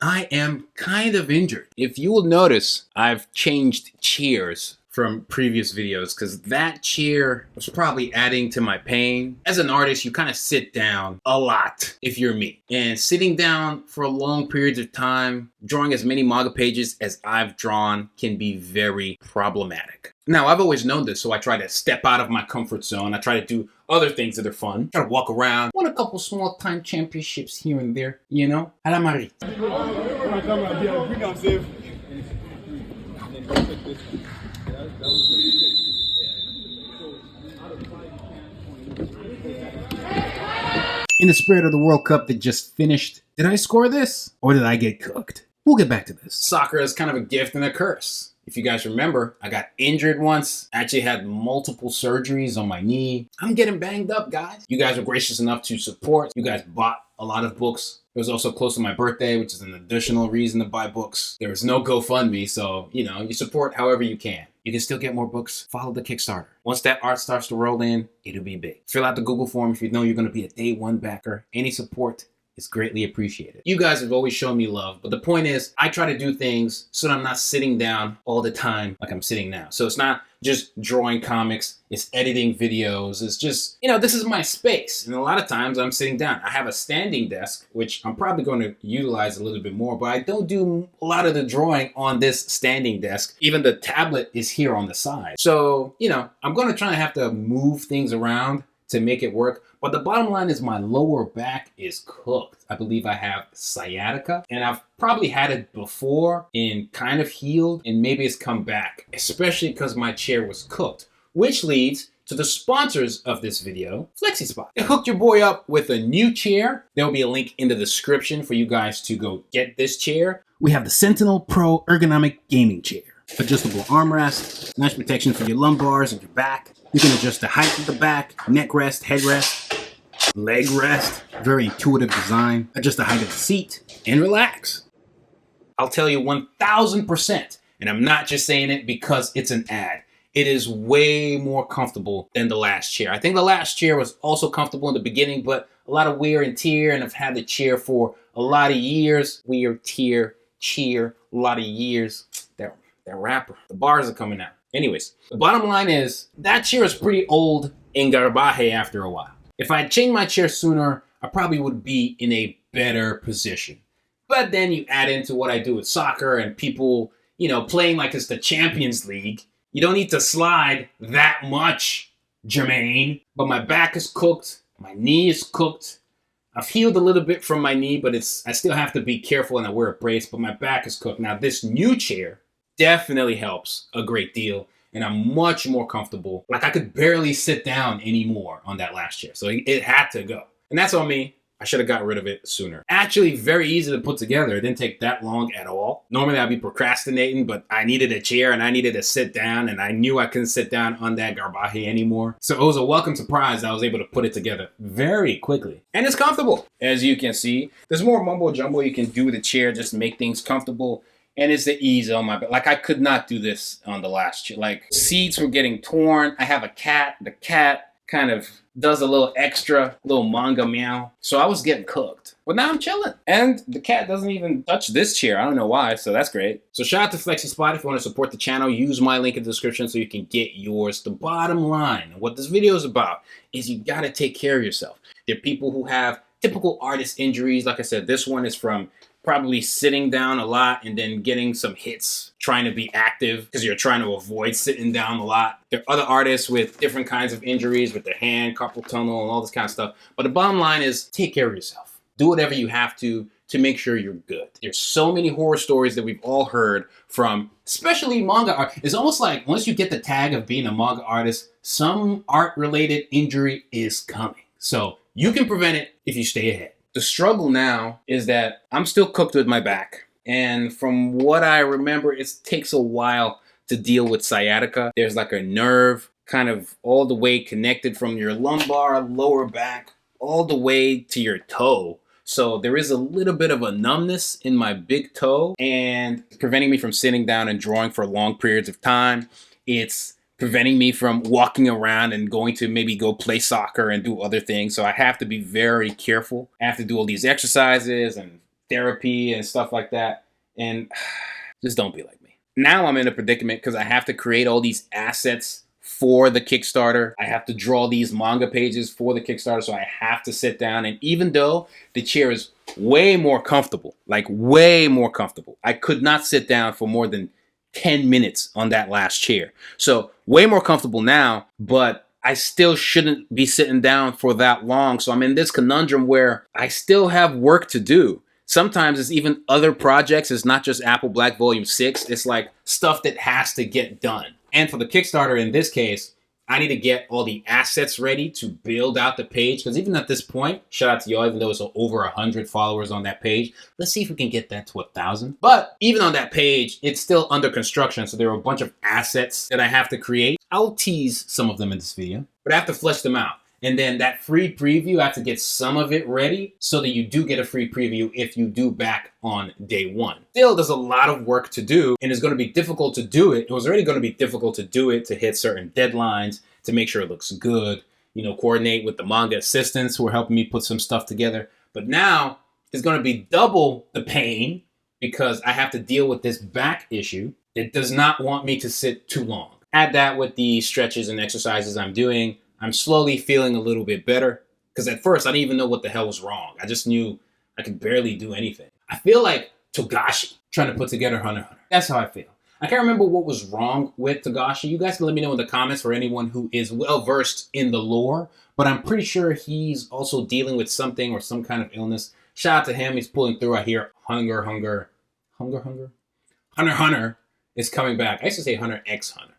I am kind of injured. If you will notice, I've changed chairs from previous videos because that chair was probably adding to my pain. As an artist, you kind of sit down a lot if you're me. And sitting down for long periods of time, drawing as many manga pages as I've drawn can be very problematic. Now, I've always known this, so I try to step out of my comfort zone. I try to do other things that are fun. Try to walk around, win a couple small time championships here and there, you know? A la Marie. In the spirit of the World Cup that just finished, did I score this or did I get cooked? We'll get back to this. Soccer is kind of a gift and a curse. If you guys remember, I got injured once. I actually had multiple surgeries on my knee. I'm getting banged up, guys. You guys were gracious enough to support. You guys bought a lot of books. It was also close to my birthday, which is an additional reason to buy books. There was no GoFundMe, so, you support however you can. You can still get more books. Follow the Kickstarter. Once that art starts to roll in, it'll be big. Fill out the Google form if you know you're going to be a day one backer. Any support is greatly appreciated. You guys have always shown me love, but the point is, I try to do things so that I'm not sitting down all the time like I'm sitting now. So it's not just drawing comics, it's editing videos, it's just, this is my space. And a lot of times I'm sitting down. I have a standing desk, which I'm probably going to utilize a little bit more, but I don't do a lot of the drawing on this standing desk. Even the tablet is here on the side. So, I'm going to try to have to move things around to make it work. But the bottom line is my lower back is cooked. I believe I have sciatica, and I've probably had it before and kind of healed, and maybe it's come back, especially because my chair was cooked, which leads to the sponsors of this video, FlexiSpot. They hooked your boy up with a new chair. There will be a link in the description for you guys to go get this chair. We have the Sentinel Pro Ergonomic Gaming Chair. Adjustable armrest, nice protection for your lumbars and your back. You can adjust the height of the back, neck rest, headrest, leg rest. Very intuitive design. Adjust the height of the seat and relax. I'll tell you 1000%, and I'm not just saying it because it's an ad. It is way more comfortable than the last chair. I think the last chair was also comfortable in the beginning, but a lot of wear and tear, and I've had the chair for a lot of years. Wear, tear, cheer, a lot of years. That rapper. The bars are coming out. Anyways, the bottom line is that chair is pretty old in garbaje after a while. If I had changed my chair sooner, I probably would be in a better position. But then you add into what I do with soccer and people, playing like it's the Champions League. You don't need to slide that much, Jermaine. But my back is cooked. My knee is cooked. I've healed a little bit from my knee, but I still have to be careful and I wear a brace, but my back is cooked. Now this new chair definitely helps a great deal, and I'm much more comfortable. Like I could barely sit down anymore on that last chair, so it had to go. And that's on me. I should have got rid of it sooner. Actually, very easy to put together. It didn't take that long at all. Normally I'd be procrastinating, but I needed a chair and I needed to sit down, and I knew I couldn't sit down on that garbaje anymore. So it was a welcome surprise that I was able to put it together very quickly. And it's comfortable. As you can see, there's more mumbo jumbo you can do with the chair just to make things comfortable. And it's the ease on my back. Like I could not do this on the last chair. Like seats were getting torn. I have a cat. The cat kind of does a little extra, little manga meow. So I was getting cooked. But now I'm chilling. And the cat doesn't even touch this chair. I don't know why, so that's great. So shout out to FlexiSpot. If you want to support the channel, use my link in the description so you can get yours. The bottom line, what this video is about, is you gotta take care of yourself. There are people who have typical artist injuries. Like I said, this one is from probably sitting down a lot and then getting some hits, trying to be active because you're trying to avoid sitting down a lot. There are other artists with different kinds of injuries with their hand, carpal tunnel, and all this kind of stuff. But the bottom line is take care of yourself. Do whatever you have to make sure you're good. There's so many horror stories that we've all heard from, especially manga art. It's almost like once you get the tag of being a manga artist, some art-related injury is coming. So you can prevent it if you stay ahead. The struggle now is that I'm still cooked with my back. And from what I remember, it takes a while to deal with sciatica. There's like a nerve kind of all the way connected from your lumbar, lower back, all the way to your toe. So there is a little bit of a numbness in my big toe and it's preventing me from sitting down and drawing for long periods of time. It's preventing me from walking around and going to maybe go play soccer and do other things. So I have to be very careful. I have to do all these exercises and therapy and stuff like that. And just don't be like me. Now I'm in a predicament because I have to create all these assets for the Kickstarter. I have to draw these manga pages for the Kickstarter, so I have to sit down. And even though the chair is way more comfortable, like way more comfortable, I could not sit down for more than 10 minutes on that last chair. So way more comfortable now, but I still shouldn't be sitting down for that long. So I'm in this conundrum where I still have work to do. Sometimes it's even other projects. It's not just Apple Black Volume 6. It's like stuff that has to get done. And for the Kickstarter, in this case, I need to get all the assets ready to build out the page. Because even at this point, shout out to y'all, even though it's over 100 followers on that page, let's see if we can get that to 1,000. But even on that page, it's still under construction. So there are a bunch of assets that I have to create. I'll tease some of them in this video, but I have to flesh them out. And then that free preview, I have to get some of it ready so that you do get a free preview if you do back on day one. Still, there's a lot of work to do, and it's going to be difficult to do it. It was already going to be difficult to do it, to hit certain deadlines, to make sure it looks good, coordinate with the manga assistants who are helping me put some stuff together. But now it's going to be double the pain because I have to deal with this back issue that does not want me to sit too long. Add that with the stretches and exercises I'm doing. I'm slowly feeling a little bit better because at first I didn't even know what the hell was wrong. I just knew I could barely do anything. I feel like Togashi trying to put together Hunter x Hunter. That's how I feel. I can't remember what was wrong with Togashi. You guys can let me know in the comments for anyone who is well versed in the lore, but I'm pretty sure he's also dealing with something or some kind of illness. Shout out to him. He's pulling through. I hear Hunter x Hunter is coming back. I used to say Hunter x Hunter.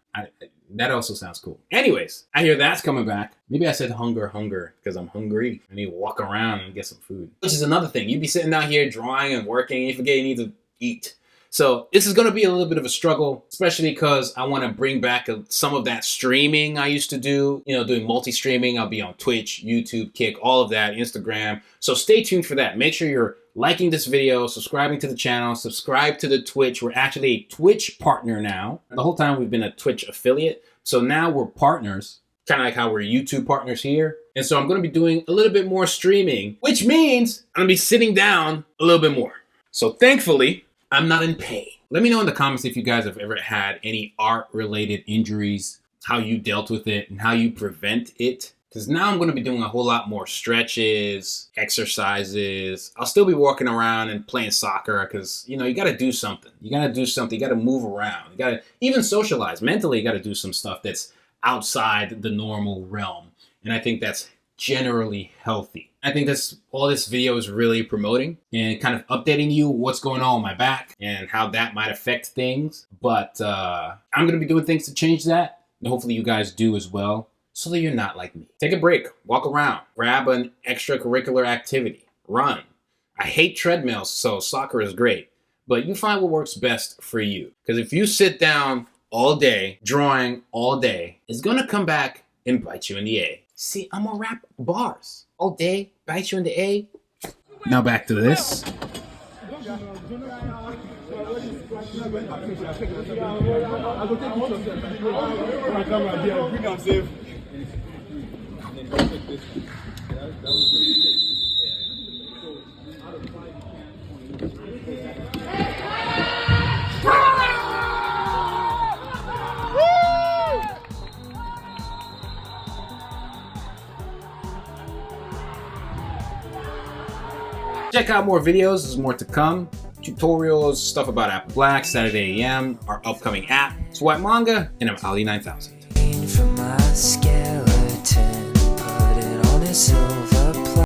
That also sounds cool. Anyways, I hear that's coming back. Maybe I said hunger because I'm hungry. I need to walk around and get some food. Which is another thing. You'd be sitting down here drawing and working and you forget you need to eat. So this is going to be a little bit of a struggle, especially because I want to bring back some of that streaming I used to do. Doing multi-streaming. I'll be on Twitch, YouTube, Kick, all of that, Instagram. So stay tuned for that. Make sure you're liking this video, subscribing to the channel, subscribe to the Twitch. We're actually a Twitch partner now. The whole time we've been a Twitch affiliate. So now we're partners, kind of like how we're YouTube partners here. And so I'm going to be doing a little bit more streaming, which means I'm going to be sitting down a little bit more. So thankfully, I'm not in pain. Let me know in the comments if you guys have ever had any art-related injuries, how you dealt with it, and how you prevent it. Because now I'm going to be doing a whole lot more stretches, exercises. I'll still be walking around and playing soccer because, you got to do something. You got to do something. You got to move around. You got to even socialize. Mentally, you got to do some stuff that's outside the normal realm. And I think that's generally healthy. I think that's all this video is really promoting and kind of updating you what's going on with my back and how that might affect things. But I'm going to be doing things to change that. And hopefully you guys do as well, so that you're not like me. Take a break, walk around, grab an extracurricular activity, run. I hate treadmills, so soccer is great. But you find what works best for you. Because if you sit down all day, drawing all day, it's going to come back and bite you in the A. See, I'm gonna rap bars all day, bite you in the A. Now back to this. Check out more videos, there's more to come. Tutorials, stuff about Apple Black, Saturday AM, our upcoming app, Sweat Manga, and I'm Ali 9000.